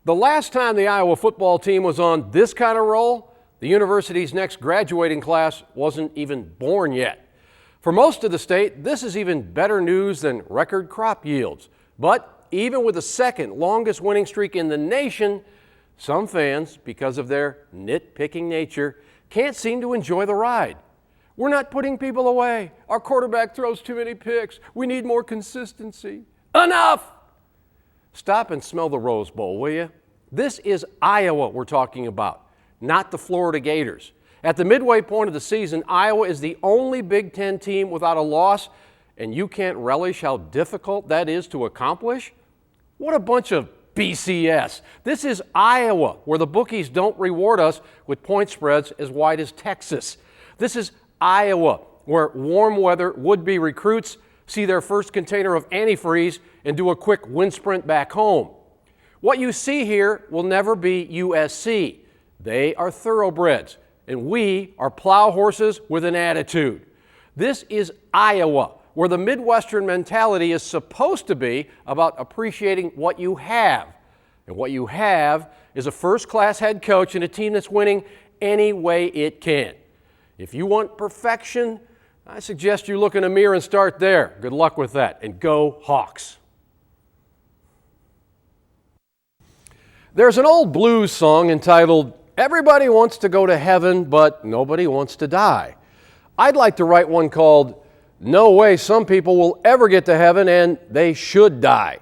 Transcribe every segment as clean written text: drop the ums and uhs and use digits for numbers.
The last time the Iowa football team was on this kind of roll, the university's next graduating class wasn't even born yet. For most of the state, this is even better news than record crop yields. But even with the second longest winning streak in the nation, some fans, because of their nitpicking nature, can't seem to enjoy the ride. We're not putting people away. Our quarterback throws too many picks. We need more consistency. Enough! Stop and smell the Rose Bowl, will you? This is Iowa we're talking about, not the Florida Gators. At the midway point of the season, Iowa is the only Big Ten team without a loss, and you can't relish how difficult that is to accomplish? What a bunch of BCS. This is Iowa, where the bookies don't reward us with point spreads as wide as Texas. This is Iowa, where warm weather would-be recruits see their first container of antifreeze and do a quick wind sprint back home. What you see here will never be USC. They are thoroughbreds, and we are plow horses with an attitude. This is Iowa, where the Midwestern mentality is supposed to be about appreciating what you have. And what you have is a first-class head coach and a team that's winning any way it can. If you want perfection, I suggest you look in a mirror and start there. Good luck with that, and go Hawks. There's an old blues song entitled, "Everybody Wants to Go to Heaven, but Nobody Wants to Die." I'd like to write one called, "No Way Some People Will Ever Get to Heaven and They Should Die."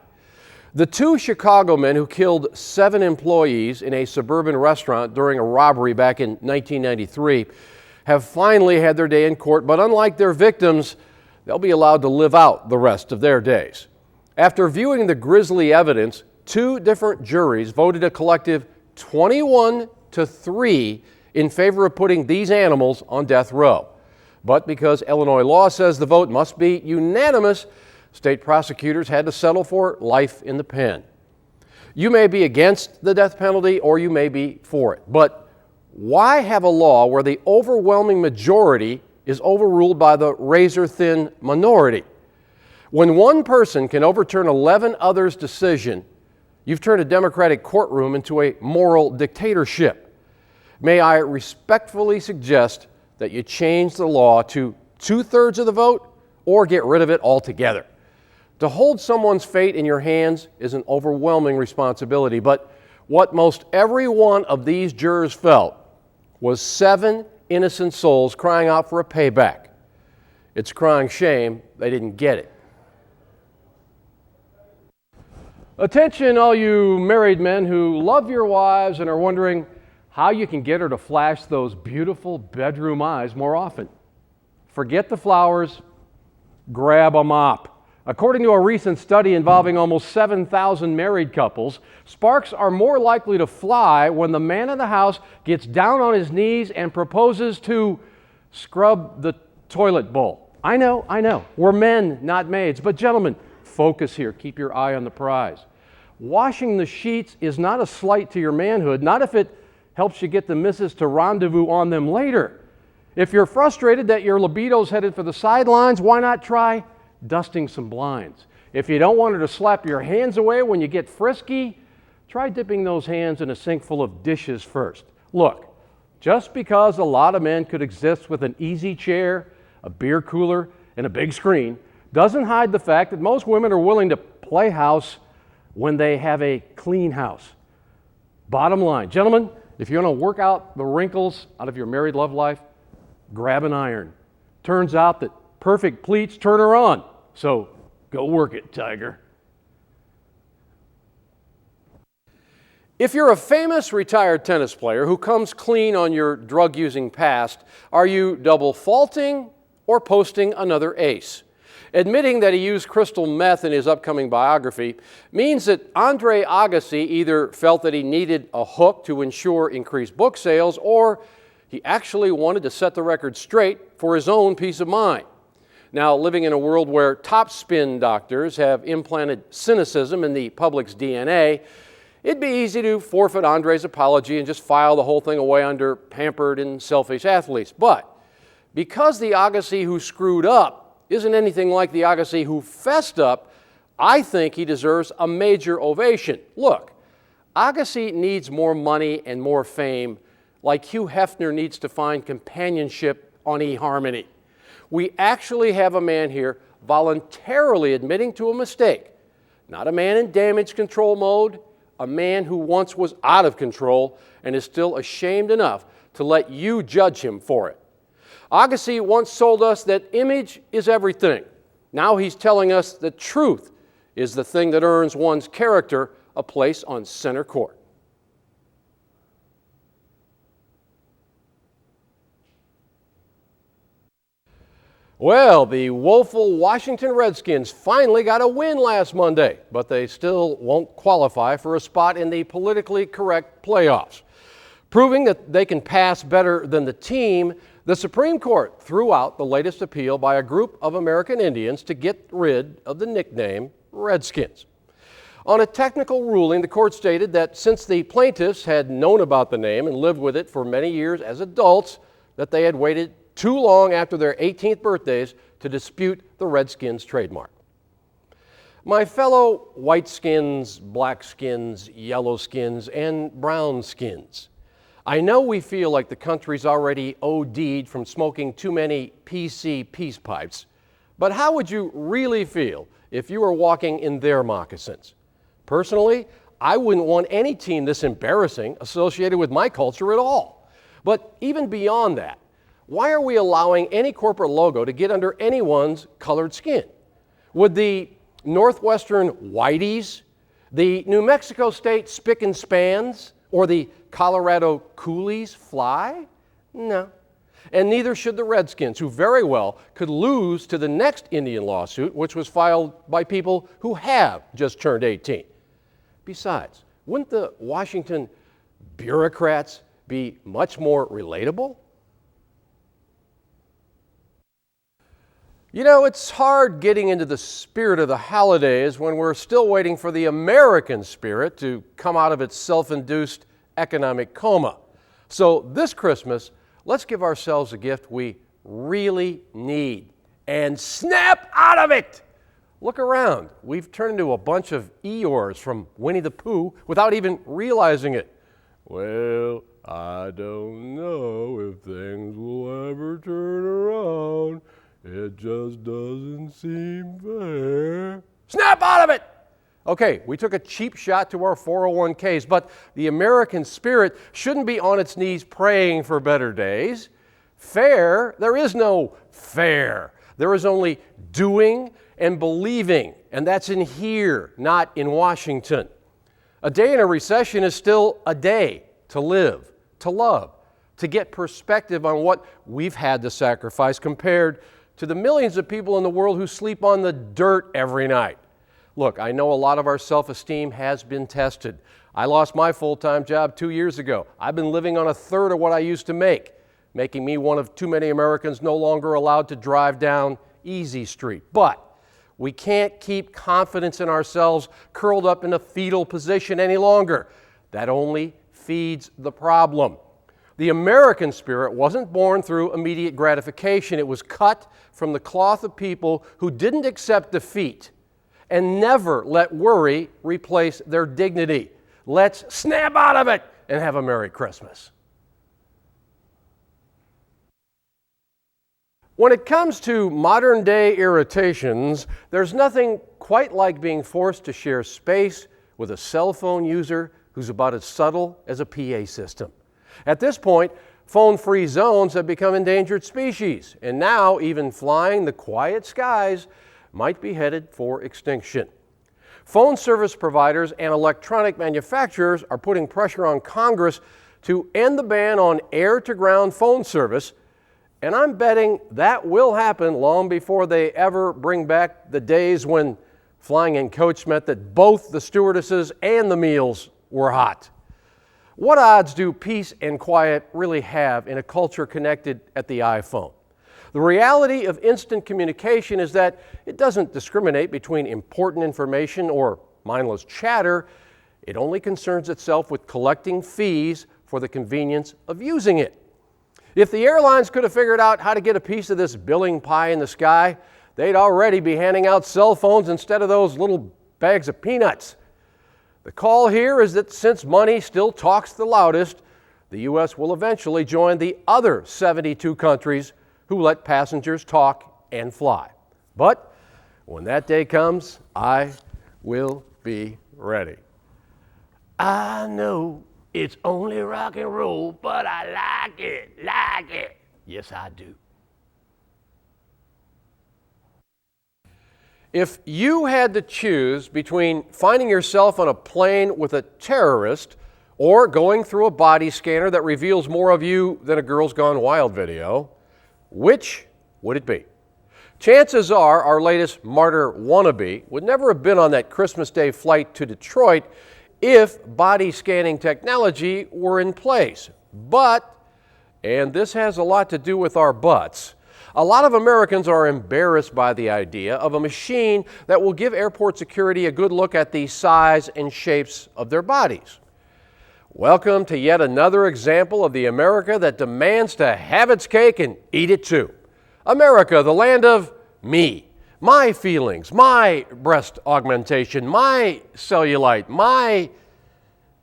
The two Chicago men who killed 7 employees in a suburban restaurant during a robbery back in 1993 have finally had their day in court, but unlike their victims, they'll be allowed to live out the rest of their days. After viewing the grisly evidence, 2 different juries voted a collective 21-3 in favor of putting these animals on death row. But because Illinois law says the vote must be unanimous, state prosecutors had to settle for life in the pen. You may be against the death penalty or you may be for it, but why have a law where the overwhelming majority is overruled by the razor-thin minority? When one person can overturn 11 others' decision, you've turned a democratic courtroom into a moral dictatorship. May I respectfully suggest that you change the law to 2/3 of the vote or get rid of it altogether. To hold someone's fate in your hands is an overwhelming responsibility, but what most every one of these jurors felt was 7 innocent souls crying out for a payback. It's crying shame they didn't get it. Attention, all you married men who love your wives and are wondering how you can get her to flash those beautiful bedroom eyes more often. Forget the flowers, grab a mop. According to a recent study involving almost 7,000 married couples, sparks are more likely to fly when the man of the house gets down on his knees and proposes to scrub the toilet bowl. I know. We're men, not maids. But gentlemen, focus here. Keep your eye on the prize. Washing the sheets is not a slight to your manhood, not if it helps you get the missus to rendezvous on them later. If you're frustrated that your libido's headed for the sidelines, why not try dusting some blinds? If you don't want her to slap your hands away when you get frisky, try dipping those hands in a sink full of dishes first. Look, just because a lot of men could exist with an easy chair, a beer cooler, and a big screen, doesn't hide the fact that most women are willing to play house when they have a clean house. Bottom line, gentlemen, if you want to work out the wrinkles out of your married love life, grab an iron. Turns out that perfect pleats turn her on. So go work it, Tiger. If you're a famous retired tennis player who comes clean on your drug-using past, are you double faulting or posting another ace? Admitting that he used crystal meth in his upcoming biography means that Andre Agassi either felt that he needed a hook to ensure increased book sales, or he actually wanted to set the record straight for his own peace of mind. Now, living in a world where top spin doctors have implanted cynicism in the public's DNA, it'd be easy to forfeit Andre's apology and just file the whole thing away under pampered and selfish athletes. But because the Agassi who screwed up isn't anything like the Agassi who fessed up, I think he deserves a major ovation. Look, Agassi needs more money and more fame, like Hugh Hefner needs to find companionship on eHarmony. We actually have a man here voluntarily admitting to a mistake. Not a man in damage control mode, a man who once was out of control and is still ashamed enough to let you judge him for it. Agassi once told us that image is everything. Now he's telling us that truth is the thing that earns one's character a place on center court. Well, the woeful Washington Redskins finally got a win last Monday, but they still won't qualify for a spot in the politically correct playoffs. Proving that they can pass better than the team, the Supreme Court threw out the latest appeal by a group of American Indians to get rid of the nickname Redskins. On a technical ruling, the court stated that since the plaintiffs had known about the name and lived with it for many years as adults, that they had waited too long after their 18th birthdays to dispute the Redskins trademark. My fellow white skins, black skins, yellow skins, and brown skins, I know we feel like the country's already OD'd from smoking too many PC peace pipes, but how would you really feel if you were walking in their moccasins? Personally, I wouldn't want any team this embarrassing associated with my culture at all. But even beyond that, why are we allowing any corporate logo to get under anyone's colored skin? Would the Northwestern Whiteys, the New Mexico State Spick and Spans, or the Colorado Coolies fly? No. And neither should the Redskins, who very well could lose to the next Indian lawsuit, which was filed by people who have just turned 18. Besides, wouldn't the Washington bureaucrats be much more relatable? You know, it's hard getting into the spirit of the holidays when we're still waiting for the American spirit to come out of its self-induced economic coma. So this Christmas, let's give ourselves a gift we really need and snap out of it. Look around. We've turned into a bunch of Eeyores from Winnie the Pooh without even realizing it. Well, I don't know if things will ever turn around. It just doesn't seem fair. Snap out of it! Okay, we took a cheap shot to our 401ks, but the American spirit shouldn't be on its knees praying for better days. Fair, there is no fair. There is only doing and believing, and that's in here, not in Washington. A day in a recession is still a day to live, to love, to get perspective on what we've had to sacrifice compared to the millions of people in the world who sleep on the dirt every night. Look, I know a lot of our self-esteem has been tested. I lost my full-time job 2 years ago. I've been living on a third of what I used to make, making me one of too many Americans no longer allowed to drive down Easy Street. But we can't keep confidence in ourselves curled up in a fetal position any longer. That only feeds the problem. The American spirit wasn't born through immediate gratification. It was cut from the cloth of people who didn't accept defeat and never let worry replace their dignity. Let's snap out of it and have a Merry Christmas. When it comes to modern day irritations, there's nothing quite like being forced to share space with a cell phone user who's about as subtle as a PA system. At this point, phone-free zones have become endangered species, and now even flying the quiet skies might be headed for extinction. Phone service providers and electronic manufacturers are putting pressure on Congress to end the ban on air-to-ground phone service, and I'm betting that will happen long before they ever bring back the days when flying in coach meant that both the stewardesses and the meals were hot. What odds do peace and quiet really have in a culture connected at the iPhone? The reality of instant communication is that it doesn't discriminate between important information or mindless chatter. It only concerns itself with collecting fees for the convenience of using it. If the airlines could have figured out how to get a piece of this billing pie in the sky, they'd already be handing out cell phones instead of those little bags of peanuts. The The call here is that since money still talks the loudest, the U.S. will eventually join the other 72 countries who let passengers talk and fly. But when that day comes, I will be ready. I know it's only rock and roll, but I like it, like it. Yes, I do. If you had to choose between finding yourself on a plane with a terrorist or going through a body scanner that reveals more of you than a Girls Gone Wild video, which would it be? Chances are our latest martyr wannabe would never have been on that Christmas Day flight to Detroit if body scanning technology were in place. But, and this has a lot to do with our butts, a lot of Americans are embarrassed by the idea of a machine that will give airport security a good look at the size and shapes of their bodies. Welcome to yet another example of the America that demands to have its cake and eat it too. America, the land of me, my feelings, my breast augmentation, my cellulite, my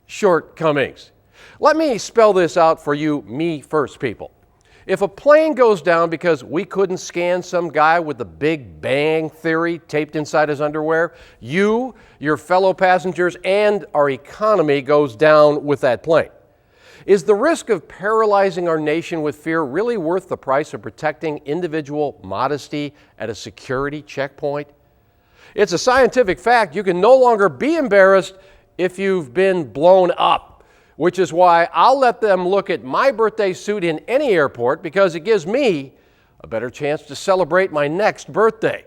shortcomings. Let me spell this out for you me first people. If a plane goes down because we couldn't scan some guy with the Big Bang Theory taped inside his underwear, you, your fellow passengers, and our economy goes down with that plane. Is the risk of paralyzing our nation with fear really worth the price of protecting individual modesty at a security checkpoint? It's a scientific fact. You can no longer be embarrassed if you've been blown up, which is why I'll let them look at my birthday suit in any airport because it gives me a better chance to celebrate my next birthday.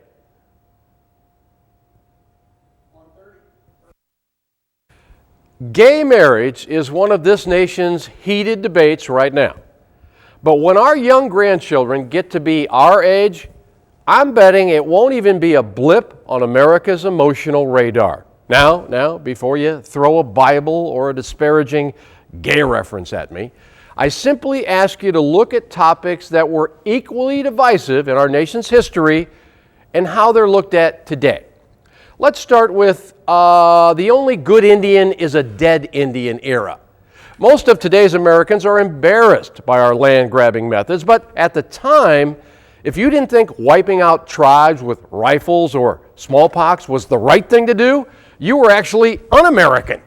Gay marriage is one of this nation's heated debates right now. But when our young grandchildren get to be our age, I'm betting it won't even be a blip on America's emotional radar. Now, before you throw a Bible or a disparaging gay reference at me, I simply ask you to look at topics that were equally divisive in our nation's history and how they're looked at today. Let's start with the only good Indian is a dead Indian era. Most of today's Americans are embarrassed by our land-grabbing methods, but at the time, if you didn't think wiping out tribes with rifles or smallpox was the right thing to do, you were actually un-American.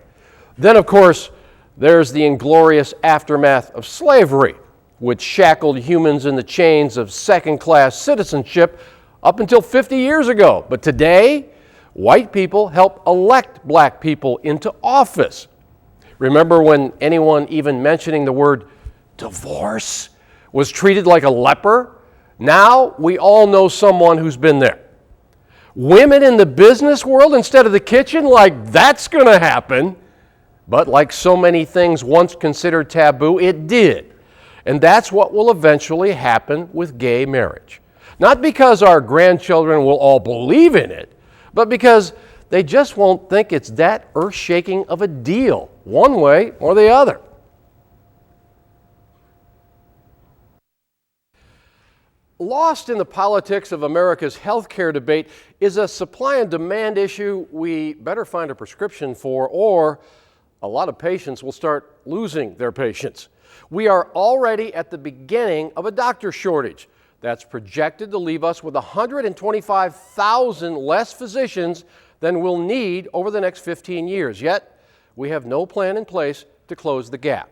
Then, of course, there's the inglorious aftermath of slavery, which shackled humans in the chains of second-class citizenship up until 50 years ago. But today, white people help elect black people into office. Remember when anyone even mentioning the word divorce was treated like a leper? Now we all know someone who's been there. Women in the business world instead of the kitchen, like that's going to happen. But like so many things once considered taboo, it did. And that's what will eventually happen with gay marriage. Not because our grandchildren will all believe in it, but because they just won't think it's that earth-shaking of a deal, one way or the other. Lost in the politics of America's healthcare debate is a supply and demand issue we better find a prescription for, or a lot of patients will start losing their patients. We are already at the beginning of a doctor shortage that's projected to leave us with 125,000 less physicians than we'll need over the next 15 years. Yet, we have no plan in place to close the gap.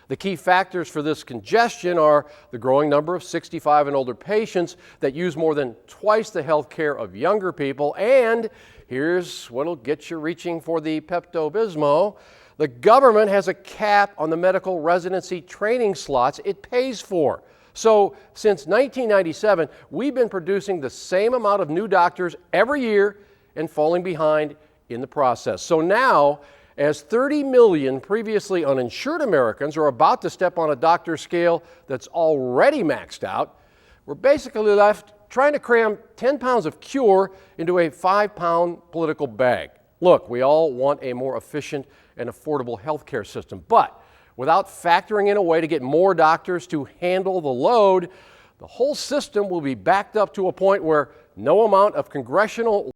The key factors for this congestion are the growing number of 65 and older patients that use more than twice the health care of younger people, and here's what'll get you reaching for the Pepto-Bismol. The government has a cap on the medical residency training slots it pays for. So since 1997, we've been producing the same amount of new doctors every year and falling behind in the process. So now, as 30 million previously uninsured Americans are about to step on a doctor scale that's already maxed out, we're basically left trying to cram 10 pounds of cure into a 5-pound political bag. Look, we all want a more efficient and affordable healthcare system, but without factoring in a way to get more doctors to handle the load, the whole system will be backed up to a point where no amount of congressional